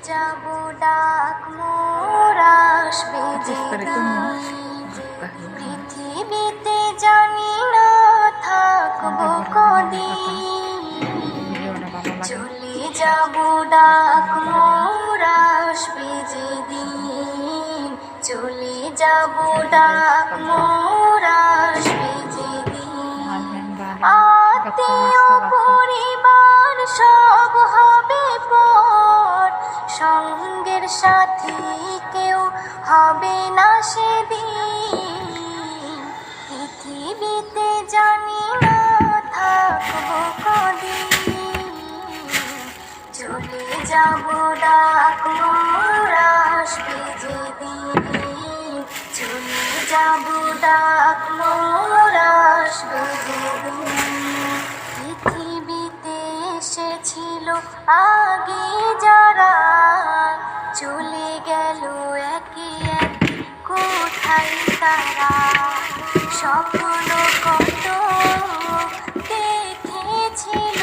যাব ডাক মোর আসবে যেদিন, পৃথিবীতে জানি না থাকবো কদিন। চলে যাব ডাক মোর আসবে যেদিন, চলে যাব ডাক মোর আসবে যেদিন। আত্মীয় পরিবার সব হবে পর, সঙ্গের সাথী কেউ হবে না সেদিন। পৃথিবীতে জানি না থাকবো কদিন। চলে যাব ডাক মোর আসবে যেদিন, চলে যাব ডাক মোর আসবে যেদিন। পৃথিবীতে এসেছিল আগে যারা, চলে গেল একে একে কোথায় তারা। স্বপ্ন কত দেখেছিল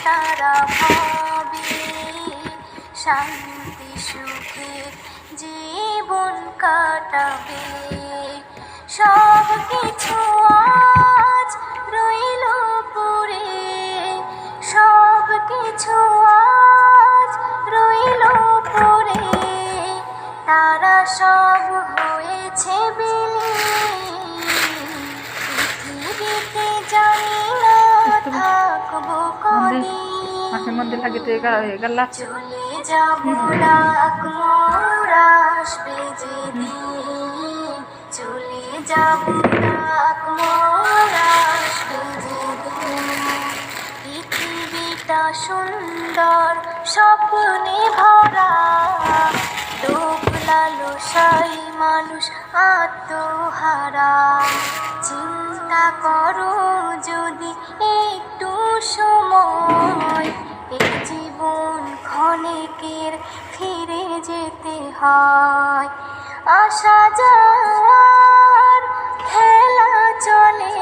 তারা, ভাবে শান্তি সুখে জীবন কাটাবে। সব কিছু আজ রইল পড়ে, সব কিছু আজ রইল পড়ে। তারা সব হয়েছে বিলীন। পৃথিবীতে জানি না থাকবো কদিন। চলে যাব ডাক মোর আসবে যেদিন, চলে যাব ডাক মোর আসবে যেদিন। পৃথিবীটা সুন্দর স্বপ্নে ভরা, লোভ লালসায় মানুষ আত্মহারা। চিন্তা করো যদি একটু সময়, এই জীবন ক্ষণিকের ফিরে যেতে হয়। আসা যাওয়ার খেলা চলে,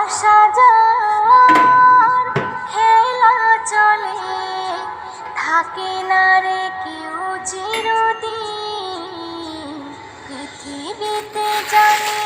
আসা যাওয়ার খেলা চলে। থাকে না রে কেউ চিরদিন। পৃথিবীতে জানি